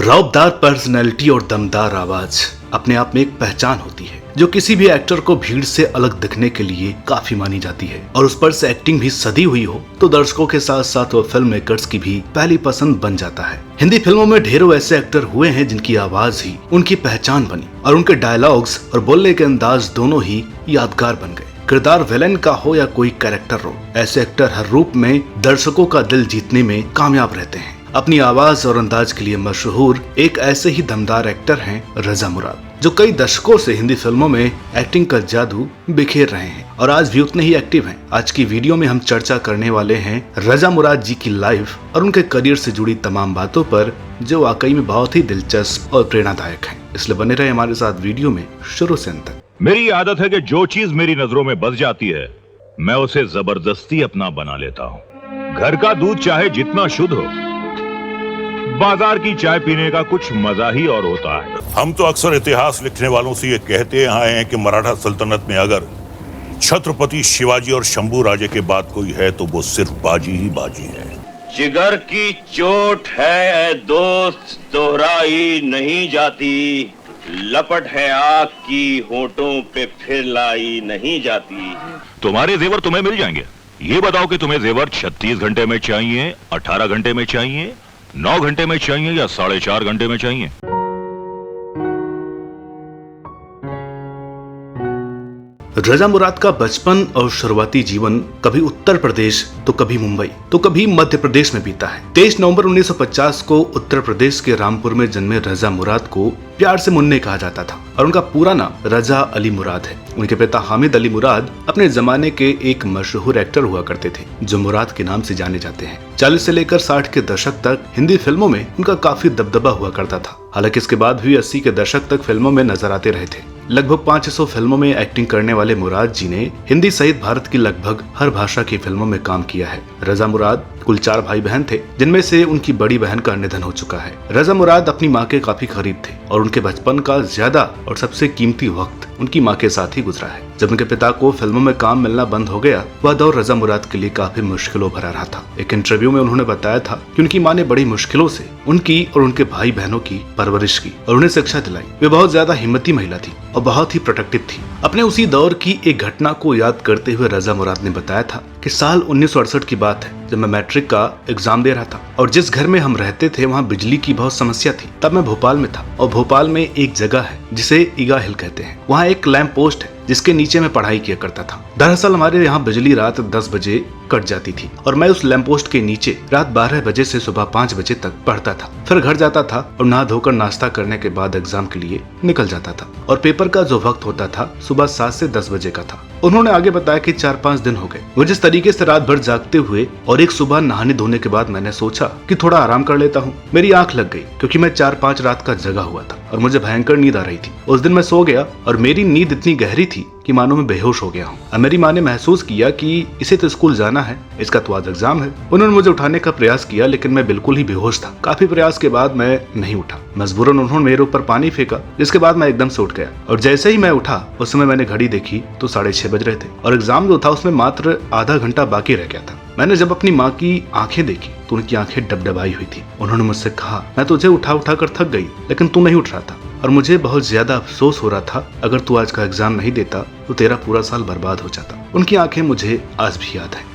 रौबदार personality और दमदार आवाज अपने आप में एक पहचान होती है जो किसी भी एक्टर को भीड़ से अलग दिखने के लिए काफी मानी जाती है। और उस पर से एक्टिंग भी सदी हुई हो तो दर्शकों के साथ साथ वो फिल्म मेकर्स की भी पहली पसंद बन जाता है। हिंदी फिल्मों में ढेरों ऐसे एक्टर हुए हैं जिनकी आवाज ही उनकी पहचान बनी और उनके डायलॉग्स और बोलने के अंदाज दोनों ही यादगार बन गए। किरदार विलेन का हो या कोई कैरेक्टर रोल, ऐसे एक्टर हर रूप में दर्शकों का दिल जीतने में कामयाब रहते हैं। अपनी आवाज और अंदाज के लिए मशहूर एक ऐसे ही दमदार एक्टर हैं रजा मुराद, जो कई दशकों से हिंदी फिल्मों में एक्टिंग का जादू बिखेर रहे हैं और आज भी उतने ही एक्टिव हैं। आज की वीडियो में हम चर्चा करने वाले हैं रजा मुराद जी की लाइफ और उनके करियर से जुड़ी तमाम बातों पर, जो वाकई में बहुत ही दिलचस्प और प्रेरणादायक है। इसलिए बने रहे हमारे साथ वीडियो में शुरू से अंत तक। मेरी आदत है कि जो चीज मेरी नजरों में बस जाती है मैं उसे जबरदस्ती अपना बना लेता हूँ। घर का दूध चाहे जितना शुद्ध हो, बाजार की चाय पीने का कुछ मजा ही और होता है। हम तो अक्सर इतिहास लिखने वालों से ये कहते आए हैं कि मराठा सल्तनत में अगर छत्रपति शिवाजी और शंभू राजे के बाद कोई है तो वो सिर्फ बाजी ही बाजी है। जिगर की चोट है ऐ दोस्त, दोहराई नहीं जाती। लपट है आग की होठों पे फिर लाई नहीं जाती। तुम्हारे जेवर तुम्हें मिल जाएंगे। ये बताओ कि तुम्हें जेवर 36 घंटे में चाहिए, 18 घंटे में चाहिए, 9 घंटे में चाहिए या 4.5 घंटे में चाहिए। रजा मुराद का बचपन और शुरुआती जीवन कभी उत्तर प्रदेश तो कभी मुंबई तो कभी मध्य प्रदेश में बीता है। 23 नवंबर 1950 को उत्तर प्रदेश के रामपुर में जन्मे रजा मुराद को प्यार से मुन्ने कहा जाता था और उनका पूरा नाम रजा अली मुराद है। उनके पिता हामिद अली मुराद अपने जमाने के एक मशहूर एक्टर हुआ करते थे जो मुराद के नाम से जाने जाते हैं। 40 से लेकर 60 के दशक तक हिंदी फिल्मों में उनका काफी दबदबा हुआ करता था। हालांकि इसके बाद भी 80 के दशक तक फिल्मों में नजर आते रहे थे। लगभग 500 फिल्मों में एक्टिंग करने वाले मुराद जी ने हिंदी सहित भारत की लगभग हर भाषा की फिल्मों में काम किया है। रजा मुराद कुल 4 भाई बहन थे, जिनमें से उनकी बड़ी बहन का निधन हो चुका है। रजा मुराद अपनी माँ के काफी करीब थे और उनके बचपन का ज्यादा और सबसे कीमती वक्त उनकी माँ के साथ ही गुजरा है। जब उनके पिता को फिल्मों में काम मिलना बंद हो गया, वह दौर रजा मुराद के लिए काफी मुश्किलों भरा रहा था। एक इंटरव्यू में उन्होंने बताया था कि उनकी माँ ने बड़ी मुश्किलों से उनकी और उनके भाई बहनों की परवरिश की और उन्हें शिक्षा दिलाई। वे बहुत ज्यादा हिम्मती महिला थी और बहुत ही प्रोटेक्टिव थी। अपने उसी दौर की एक घटना को याद करते हुए रजा मुराद ने बताया था कि साल 1968 की बात है जब मैं मैट्रिक का एग्जाम दे रहा था और जिस घर में हम रहते थे वहाँ बिजली की बहुत समस्या थी। तब मैं भोपाल में था और भोपाल में एक जगह है जिसे ईगा हिल कहते हैं। वहाँ एक लैंप पोस्ट है जिसके नीचे मैं पढ़ाई किया करता था। दरअसल हमारे यहाँ बिजली रात 10 बजे कट जाती थी और मैं उस लैंप पोस्ट के नीचे रात 12 बजे से सुबह 5 बजे तक पढ़ता था। फिर घर जाता था और नहा धोकर नाश्ता करने के बाद एग्जाम के लिए निकल जाता था और पेपर का जो वक्त होता था सुबह 7 से 10 बजे का था। उन्होंने आगे बताया कि 4-5 दिन हो गए वो जिस तरीके से रात भर जागते हुए और एक सुबह नहाने धोने के बाद मैंने सोचा कि थोड़ा आराम कर लेता हूँ। मेरी आंख लग गई क्योंकि मैं 4-5 रात का जगा हुआ था और मुझे भयंकर नींद आ रही थी। उस दिन मैं सो गया और मेरी नींद इतनी गहरी थी कि मानो मैं बेहोश हो गया हूँ। अब मेरी माँ ने महसूस किया कि इसे तो स्कूल जाना है, इसका तो आज एग्जाम है। उन्होंने मुझे उठाने का प्रयास किया लेकिन मैं बिल्कुल ही बेहोश था। काफी प्रयास के बाद मैं नहीं उठा। मजबूरन उन्होंने मेरे ऊपर पानी फेंका जिसके बाद मैं एकदम से उठ गया और जैसे ही मैं उठा उस समय मैंने घड़ी देखी तो 6:30 बज रहे थे और एग्जाम जो था उसमें मात्र आधा घंटा बाकी रह गया था। मैंने जब अपनी माँ की आंखें देखी तो उनकी आंखें डबडबाई हुई थी। उन्होंने मुझसे कहा, मैं तुझे उठा उठा कर थक गई लेकिन तू नहीं उठ रहा था और मुझे बहुत ज्यादा अफसोस हो रहा था। अगर तू आज का एग्जाम नहीं देता तो तेरा पूरा साल बर्बाद हो जाता। उनकी आंखें मुझे आज भी याद है।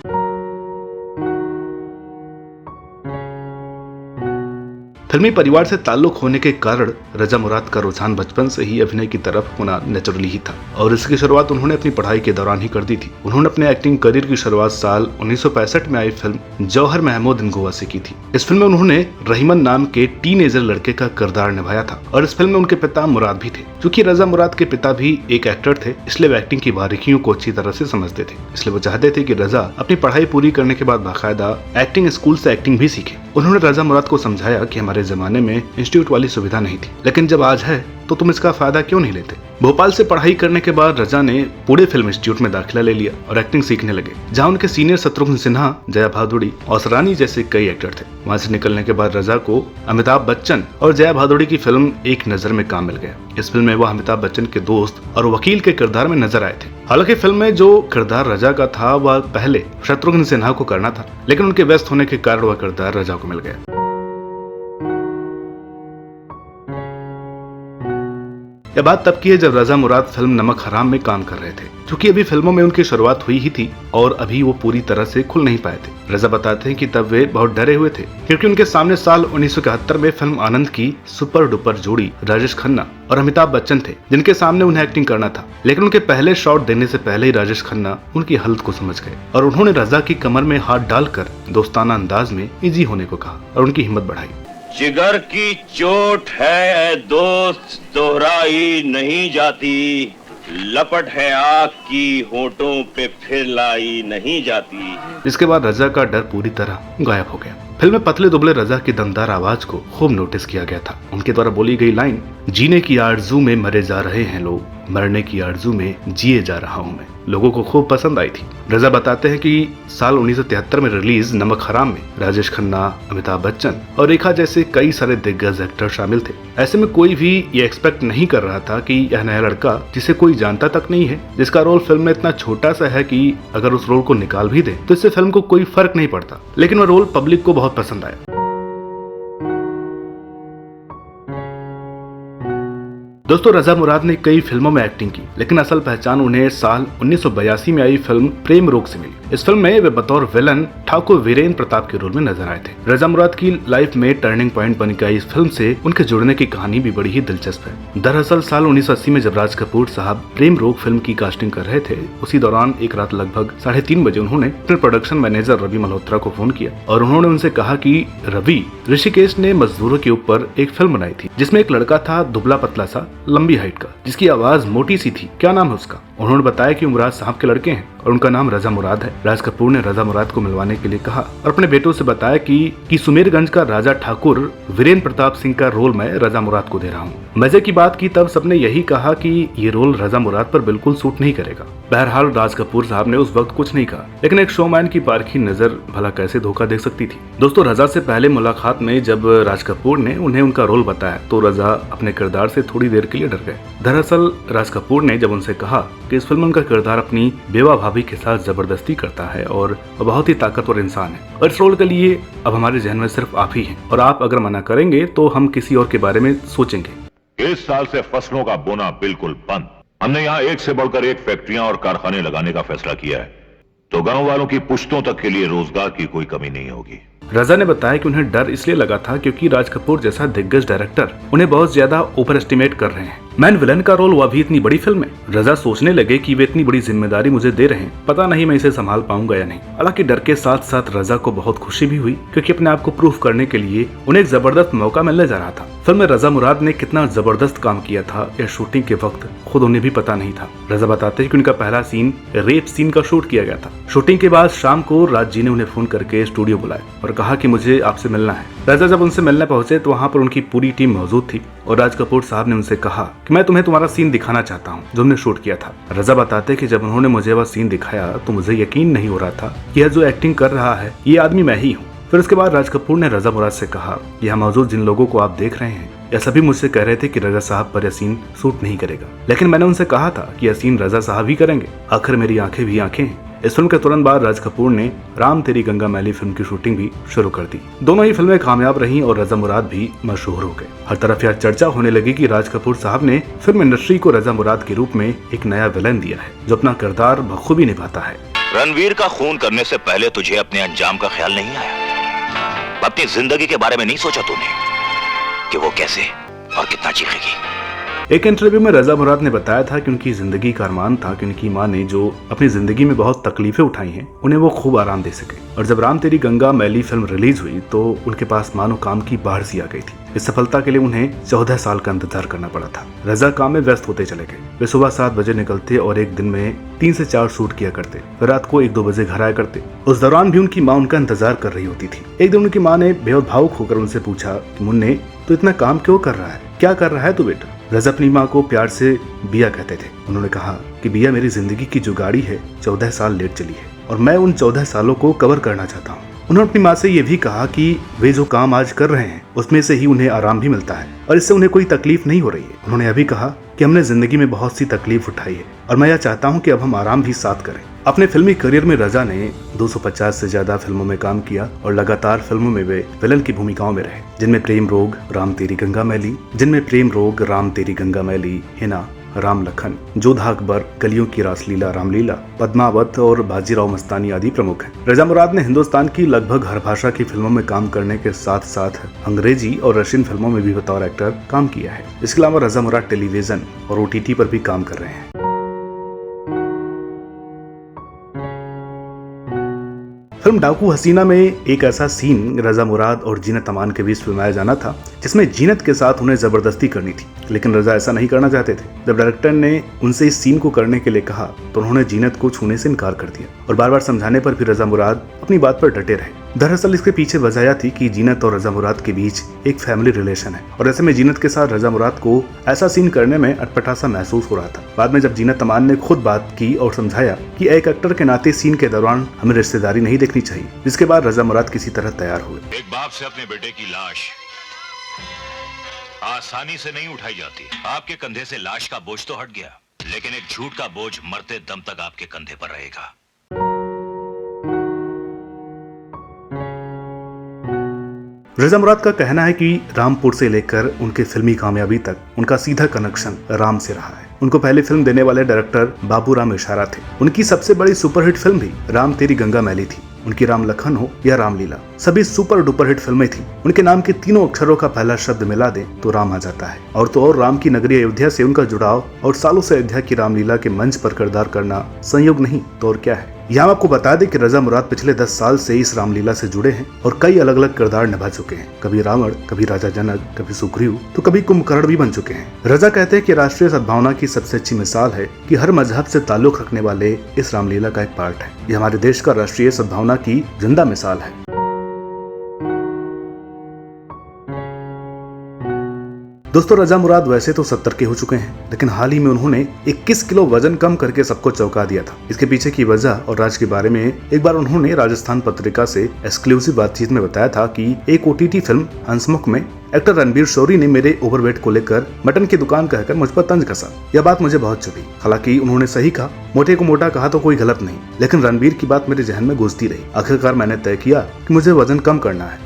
फिल्मी परिवार से ताल्लुक होने के कारण रजा मुराद का रुझान बचपन से ही अभिनय की तरफ होना नेचुरली ही था और इसकी शुरुआत उन्होंने अपनी पढ़ाई के दौरान ही कर दी थी। उन्होंने अपने एक्टिंग करियर की शुरुआत साल 1965 में आई फिल्म जौहर महमूद इन गोवा से की थी। इस फिल्म में उन्होंने रहीमन नाम के टीनेजर लड़के का किरदार निभाया था और इस फिल्म में उनके पिता मुराद भी थे। क्योंकि रजा मुराद के पिता भी एक एक्टर थे इसलिए वे एक्टिंग की बारीकियों को अच्छी तरह से समझते थे। इसलिए वो चाहते थे कि रजा अपनी पढ़ाई पूरी करने के बाद बाकायदा एक्टिंग स्कूल से एक्टिंग भी सीखे। उन्होंने रजा मुराद को समझाया कि हमारे जमाने में इंस्टीट्यूट वाली सुविधा नहीं थी, लेकिन जब आज है तो तुम इसका फायदा क्यों नहीं लेते। भोपाल से पढ़ाई करने के बाद रजा ने पुणे फिल्म इंस्टीट्यूट में दाखिला ले लिया और एक्टिंग सीखने लगे, जहां उनके सीनियर शत्रुघ्न सिन्हा, जया भादुड़ी और सरानी जैसे कई एक्टर थे। वहां से निकलने के बाद रजा को अमिताभ बच्चन और जया भादुड़ी की फिल्म एक नजर में काम मिल गया। इस फिल्म में वह अमिताभ बच्चन के दोस्त और वकील के किरदार में नजर आए थे। हालांकि फिल्म में जो किरदार रजा का था वह पहले शत्रुघ्न सिन्हा को करना था, लेकिन उनके व्यस्त होने के कारण वह किरदार रजा को मिल गया। यह बात तब की है जब रजा मुराद फिल्म नमक हराम में काम कर रहे थे, क्योंकि अभी फिल्मों में उनकी शुरुआत हुई ही थी और अभी वो पूरी तरह से खुल नहीं पाए थे। रजा बताते हैं कि तब वे बहुत डरे हुए थे, क्योंकि उनके सामने साल 1971 में फिल्म आनंद की सुपर डुपर जोड़ी राजेश खन्ना और अमिताभ बच्चन थे, जिनके सामने उन्हें एक्टिंग करना था। लेकिन उनके पहले शॉट देने से पहले ही राजेश खन्ना उनकी हालत को समझ गए और उन्होंने रजा की कमर में हाथ डालकर दोस्ताना अंदाज में इजी होने को कहा और उनकी हिम्मत बढ़ाई। जिगर की चोट है ए दोस्त, दोहराई नहीं जाती, लपट है आग की होठों पे फिर लाई नहीं जाती। इसके बाद रजा का डर पूरी तरह गायब हो गया। फिल्म में पतले दुबले रजा की दमदार आवाज को खूब नोटिस किया गया था। उनके द्वारा बोली गई लाइन, जीने की आरजू में मरे जा रहे हैं लोग, मरने की आरजू में जिए जा रहा हूं मैं, लोगों को खूब पसंद आई थी। रजा बताते हैं कि साल 1973 में रिलीज नमक हराम में राजेश खन्ना, अमिताभ बच्चन और रेखा जैसे कई सारे दिग्गज एक्टर शामिल थे। ऐसे में कोई भी ये एक्सपेक्ट नहीं कर रहा था कि यह नया लड़का, जिसे कोई जानता तक नहीं है, जिसका रोल फिल्म में इतना छोटा सा है कि अगर उस रोल को निकाल भी दे तो इससे फिल्म को कोई फर्क नहीं पड़ता, लेकिन वह रोल पब्लिक को बहुत पसंद आया। दोस्तों, रजा मुराद ने कई फिल्मों में एक्टिंग की, लेकिन असल पहचान उन्हें साल 1982 में आई फिल्म प्रेम रोग से मिली। इस फिल्म में वे बतौर विलन ठाकुर वीरेंद्र प्रताप के रोल में नजर आए थे। रजा मुराद की लाइफ में टर्निंग पॉइंट बन गई इस फिल्म से उनके जुड़ने की कहानी भी बड़ी ही दिलचस्प है। दरअसल साल 1980 में जब राज कपूर साहब प्रेम रोग फिल्म की कास्टिंग कर रहे थे, उसी दौरान एक रात लगभग 3:30 बजे उन्होंने अपने प्रोडक्शन मैनेजर रवि मल्होत्रा को फोन किया और उन्होंने उनसे कहा कि रवि, ऋषिकेश ने मजदूरों के ऊपर एक फिल्म बनाई थी जिसमें एक लड़का था दुबला पतला सा, लंबी हाइट का, जिसकी आवाज मोटी सी थी, क्या नाम है उसका? उन्होंने बताया कि मुराद साहब के लड़के हैं और उनका नाम रजा मुराद है। राज कपूर ने रजा मुराद को मिलवाने के लिए कहा और अपने बेटों से बताया कि सुमेरगंज का राजा ठाकुर वीरेंद्र प्रताप सिंह का रोल मैं रजा मुराद को दे रहा हूँ। मजे की बात की तब सबने यही कहा कि ये रोल रजा मुराद पर बिल्कुल सूट नहीं करेगा। बहरहाल राज कपूर साहब ने उस वक्त कुछ नहीं कहा, लेकिन एक शोमैन की पारखी नजर भला कैसे धोखा दे सकती थी। दोस्तों, रजा से पहले मुलाकात में जब राज कपूर ने उन्हें उनका रोल बताया तो रजा अपने किरदार से थोड़ी देर के लिए डर गए। दरअसल राज कपूर ने जब उनसे कहा कि इस फिल्म में उनका किरदार अपनी बेवा भाभी के साथ जबरदस्ती करता है और बहुत ही ताकतवर इंसान है और इस रोल के लिए अब हमारे जहन में सिर्फ आप ही हैं और आप अगर मना करेंगे तो हम किसी और के बारे में सोचेंगे। इस साल से फसलों का बोना बिल्कुल बंद। हमने यहाँ एक से बढ़कर एक फैक्ट्रियां और कारखाने लगाने का फैसला किया है, तो गांव वालों की पुश्तों तक के लिए रोजगार की कोई कमी नहीं होगी। रजा ने बताया कि उन्हें डर इसलिए लगा था क्योंकि राज कपूर जैसा दिग्गज डायरेक्टर उन्हें बहुत ज्यादा ओवर एस्टिमेट कर रहे हैं। मैन विलन का रोल, वह भी इतनी बड़ी फिल्म में। रजा सोचने लगे कि वे इतनी बड़ी जिम्मेदारी मुझे दे रहे हैं, पता नहीं मैं इसे संभाल पाऊंगा या नहीं। हालांकि डर के साथ साथ रजा को बहुत खुशी भी हुई, क्योंकि अपने आप को प्रूफ करने के लिए उन्हें एक जबरदस्त मौका मिलने जा रहा था। फिल्म में रजा मुराद ने कितना जबरदस्त काम किया था यह शूटिंग के वक्त खुद उन्हें भी पता नहीं था। रजा बताते हैं कि उनका पहला सीन रेप सीन का शूट किया गया था। शूटिंग के बाद शाम को राज जी ने उन्हें फोन करके स्टूडियो बुलाया और कहा कि मुझे आपसे मिलना है। रजा जब उनसे मिलने पहुंचे तो वहां पर उनकी पूरी टीम मौजूद थी और राज कपूर साहब ने उनसे कहा कि मैं तुम्हें तुम्हारा सीन दिखाना चाहता हूं जो हमने शूट किया था। रजा बताते कि जब उन्होंने मुझे वह सीन दिखाया तो मुझे यकीन नहीं हो रहा था कि यह जो एक्टिंग कर रहा है ये आदमी मैं ही हूँ। फिर उसके बाद राज कपूर ने रजा मुराद से कहा, यहाँ मौजूद जिन लोगों को आप देख रहे हैं यह सभी मुझसे कह रहे थे कि रजा साहब पर यह सीन सूट नहीं करेगा, लेकिन मैंने उनसे कहा था कि यह सीन रजा साहब ही करेंगे। आखिर मेरी आंखें भी आंखें हैं। इस फिल्म के तुरंत बाद राज कपूर ने राम तेरी गंगा मैली फिल्म की शूटिंग भी शुरू कर दी। दोनों ही फिल्में कामयाब रहीं और रजा मुराद भी मशहूर हो गए। हर तरफ यह चर्चा होने लगी कि राज कपूर साहब ने फिल्म इंडस्ट्री को रजा मुराद के रूप में एक नया विलन दिया है जो अपना किरदार बखूबी निभाता है। रणवीर का खून करने से पहले तुझे अपने अंजाम का ख्याल नहीं आया? अपनी जिंदगी के बारे में नहीं सोचा तूने कि वो कैसे और कितना चीखेगी? एक इंटरव्यू में रजा मुराद ने बताया था कि उनकी जिंदगी का अरमान था कि उनकी मां ने जो अपनी जिंदगी में बहुत तकलीफें उठाई हैं उन्हें वो खूब आराम दे सके। और जब राम तेरी गंगा मैली फिल्म रिलीज हुई तो उनके पास मानो काम की बाढ़ सी आ गई थी। इस सफलता के लिए उन्हें 14 साल का इंतजार करना पड़ा था। रजा काम में व्यस्त होते चले गए। वे सुबह 7 बजे निकलते और एक दिन में 3 से 4 शूट किया करते। फिर रात को 1-2 बजे घर आया करते। उस दौरान भी उनकी माँ उनका इंतजार कर रही होती थी। एक दिन उनकी माँ ने बेहद भावुक होकर उनसे पूछा कि मुन्ने, तू इतना काम क्यों कर रहा है? क्या कर रहा है तू बेटा? रजा अपनी माँ को प्यार से बिया कहते थे। उन्होंने कहा कि बिया, मेरी जिंदगी की जो गाड़ी है 14 साल लेट चली है और मैं उन 14 सालों को कवर करना चाहता हूँ। उन्होंने अपनी माँ से यह भी कहा कि वे जो काम आज कर रहे हैं उसमें से ही उन्हें आराम भी मिलता है और इससे उन्हें कोई तकलीफ नहीं हो रही है। उन्होंने यह भी कहा कि हमने जिंदगी में बहुत सी तकलीफ उठाई है और मैं यह चाहता हूँ कि अब हम आराम भी साथ करें। अपने फिल्मी करियर में रजा ने 250 से ज्यादा फिल्मों में काम किया और लगातार फिल्मों में वे विलन की भूमिकाओं में रहे, जिनमें प्रेम रोग, राम तेरी गंगा मैली, हिना, राम लखन, जोधा अकबर, कलियों की रासलीला रामलीला, पद्मावत और बाजीराव मस्तानी आदि प्रमुख हैं। रजा मुराद ने हिंदुस्तान की लगभग हर भाषा की फिल्मों में काम करने के साथ साथ अंग्रेजी और रशियन फिल्मों में भी बतौर एक्टर काम किया है। इसके अलावा रजा मुराद टेलीविजन और OTT पर भी काम कर रहे हैं। फिल्म डाकू हसीना में एक ऐसा सीन रजा मुराद और जीनत अमान के बीच फिल्माया जाना था जिसमें जीनत के साथ उन्हें जबरदस्ती करनी थी, लेकिन रजा ऐसा नहीं करना चाहते थे। जब डायरेक्टर ने उनसे इस सीन को करने के लिए कहा तो उन्होंने जीनत को छूने से इनकार कर दिया और बार बार समझाने पर भी रजा मुराद अपनी बात पर डटे रहे। दरअसल इसके पीछे वजह यह थी कि जीनत और रजा मुराद के बीच एक फैमिली रिलेशन है और ऐसे में जीनत के साथ रजा मुराद को ऐसा सीन करने में अटपटा सा महसूस हो रहा था। बाद में जब जीनत अमान ने खुद बात की और समझाया कि एक एक्टर के नाते सीन के दौरान हमें रिश्तेदारी नहीं देखनी चाहिए, जिसके बाद रजा मुराद किसी तरह तैयार हुए। एक बाप से अपने बेटे की लाश आसानी से नहीं उठाई जाती। आपके कंधे से लाश का बोझ तो हट गया, लेकिन एक झूठ का बोझ मरते दम तक आपके कंधे पर रहेगा। रजा मुराद का कहना है कि रामपुर से लेकर उनके फिल्मी कामयाबी तक उनका सीधा कनेक्शन राम से रहा है। उनको पहले फिल्म देने वाले डायरेक्टर बाबूराम इशारा थे। उनकी सबसे बड़ी सुपरहिट फिल्म भी राम तेरी गंगा मैली थी। उनकी राम लखन हो या रामलीला, सभी सुपर डुपर हिट फिल्में थी। उनके नाम के तीनों अक्षरों का पहला शब्द मिला दे तो राम आ जाता है। और तो और राम की नगरी अयोध्या से उनका जुड़ाव और सालों से अयोध्या की रामलीला के मंच पर किरदार करना संयोग नहीं तो और क्या है। यहाँ आपको बता दें कि रजा मुराद पिछले 10 साल से इस रामलीला से जुड़े हैं और कई अलग अलग किरदार निभा चुके हैं। कभी रावण, कभी राजा जनक, कभी सुग्रीव, तो कभी कुंभकर्ण भी बन चुके हैं। रजा कहते हैं कि राष्ट्रीय सद्भावना की सबसे अच्छी मिसाल है कि हर मजहब से ताल्लुक रखने वाले इस रामलीला का एक पार्ट है। ये हमारे देश का राष्ट्रीय सद्भावना की जिंदा मिसाल है। दोस्तों, रजा मुराद वैसे तो 70 के हो चुके हैं, लेकिन हाल ही में उन्होंने 21 किलो वजन कम करके सबको चौंका दिया था। इसके पीछे की वजह और राज के बारे में एक बार उन्होंने राजस्थान पत्रिका से एक्सक्लूसिव बातचीत में बताया था कि एक OTT फिल्म हंसमुख में एक्टर रणबीर शौरी ने मेरे ओवरवेट को लेकर मटन की दुकान कहकर मुझ पर तंज कसा। यह बात मुझे बहुत चुभी। हालांकि उन्होंने सही कहा, मोटे को मोटा कहा तो कोई गलत नहीं, लेकिन रणबीर की बात मेरे जहन में गूंजती रही। आखिरकार मैंने तय किया कि मुझे वजन कम करना है।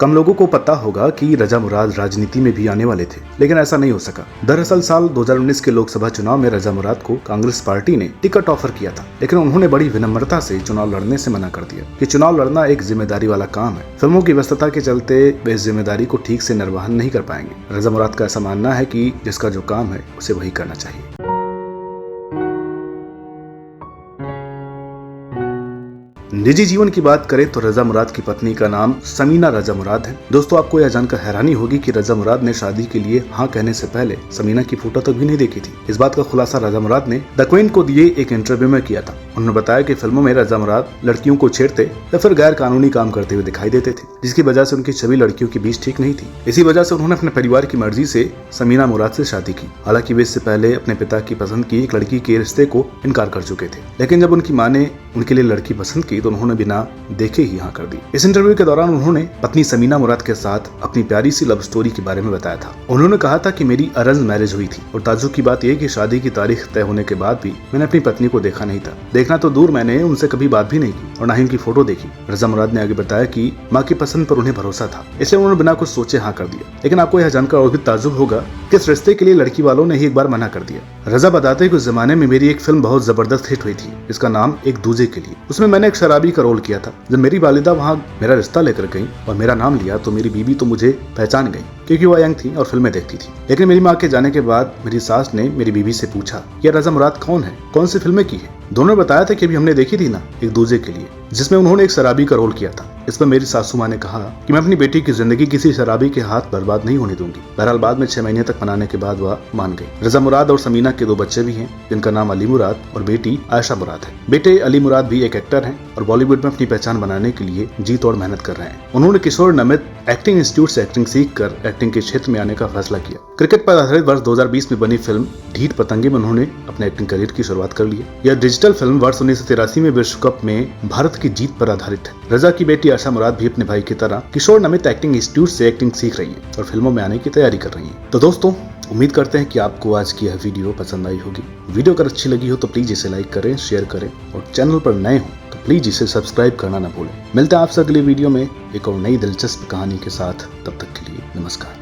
कम लोगों को पता होगा कि रजा मुराद राजनीति में भी आने वाले थे, लेकिन ऐसा नहीं हो सका। दरअसल साल 2019 के लोकसभा चुनाव में रजा मुराद को कांग्रेस पार्टी ने टिकट ऑफर किया था, लेकिन उन्होंने बड़ी विनम्रता से चुनाव लड़ने से मना कर दिया कि चुनाव लड़ना एक जिम्मेदारी वाला काम है। फिल्मों की व्यस्तता के चलते वे इस जिम्मेदारी को ठीक से निर्वहन नहीं कर पाएंगे। रजा मुराद का ऐसा मानना है कि जिसका जो काम है उसे वही करना चाहिए। निजी जीवन की बात करें तो रजा मुराद की पत्नी का नाम समीना रजा मुराद है। दोस्तों, आपको यह जानकर हैरानी होगी कि रजा मुराद ने शादी के लिए हाँ कहने से पहले समीना की फोटो तक भी नहीं देखी थी। इस बात का खुलासा रजा मुराद ने द क्वीन को दिए एक इंटरव्यू में किया था। उन्होंने बताया कि फिल्मों में रजा मुराद लड़कियों को छेड़ते या फिर गैर कानूनी काम करते हुए दिखाई देते थे, जिसकी वजह से उनकी छवि लड़कियों के बीच ठीक नहीं थी। इसी वजह से उन्होंने अपने परिवार की मर्जी से समीना मुराद से शादी की। हालांकि वे इससे पहले अपने पिता की पसंद की एक लड़की के रिश्ते को इनकार कर चुके थे, लेकिन जब उनकी माँ ने उनके लिए लड़की पसंद की तो उन्होंने बिना देखे ही हाँ कर दी। इस इंटरव्यू के दौरान उन्होंने पत्नी समीना मुराद के साथ अपनी प्यारी सी लव स्टोरी के बारे में बताया था। उन्होंने कहा था कि मेरी अरेंज मैरिज हुई थी और ताज्जुब की बात यह कि शादी की तारीख तय होने के बाद भी मैंने अपनी पत्नी को देखा नहीं था। देखना तो दूर, मैंने उनसे कभी बात भी नहीं की और न ही उनकी फोटो देखी। रजा मुराद ने आगे बताया कि माँ की पसंद पर उन्हें भरोसा था, इसलिए उन्होंने बिना कुछ सोचे हाँ कर दिया। लेकिन आपको यह जानकर और भी ताज्जुब होगा कि इस रिश्ते के लिए लड़की वालों ने ही एक बार मना कर दिया। रजा बताते हैं कि उस जमाने में मेरी एक फिल्म बहुत जबरदस्त हिट हुई थी, इसका नाम एक दूजे के लिए। उसमें मैंने एक शराबी का रोल किया था। जब मेरी वालिदा वहाँ मेरा रिश्ता लेकर गई और मेरा नाम लिया तो मेरी बीवी तो मुझे पहचान गई, क्योंकि वह यंग थी और फिल्में देखती थी। लेकिन मेरी माँ के जाने के बाद मेरी सास ने मेरी बीवी से पूछा कि रजा मुराद कौन है, कौन सी फिल्में की है। दोनों ने बताया था कि अभी हमने देखी थी ना एक दूजे के लिए, जिसमें उन्होंने एक शराबी का रोल किया था। इस पर मेरी सासू माँ ने कहा कि मैं अपनी बेटी की जिंदगी किसी शराबी के हाथ बर्बाद नहीं होने दूंगी। बहरहाल बाद में 6 महीने तक मनाने के बाद वह मान गई। रजा मुराद और समीना के 2 बच्चे भी हैं, जिनका नाम अली मुराद और बेटी आयशा मुराद है। बेटे अली मुराद भी एक एक्टर हैं और बॉलीवुड में अपनी पहचान बनाने के लिए जी तोड़ मेहनत कर रहे हैं। उन्होंने किशोर नमित एक्टिंग इंस्टीट्यूट से एक्टिंग सीखकर एक्टिंग के क्षेत्र में आने का फैसला किया। क्रिकेट पर आधारित वर्ष 2020 में बनी फिल्म ढीठ पतंगे में उन्होंने अपने एक्टिंग करियर की शुरुआत कर ली। यह डिजिटल फिल्म वर्ष 1983 में विश्व कप में भारत की जीत पर आधारित है। रजा की बेटी आशा मुराद भी अपने भाई की तरह किशोर नमित एक्टिंग इंस्टीट्यूट से एक्टिंग सीख रही है और फिल्मों में आने की तैयारी कर रही है। तो दोस्तों, उम्मीद करते हैं कि आपको आज की यह वीडियो पसंद आई होगी। वीडियो अगर अच्छी लगी हो तो प्लीज इसे लाइक करें, शेयर करें और चैनल पर नए हो तो प्लीज इसे सब्सक्राइब करना ना भूलें। मिलते हैं आपसे अगली वीडियो में एक और नई दिलचस्प कहानी के साथ। तब तक के लिए नमस्कार।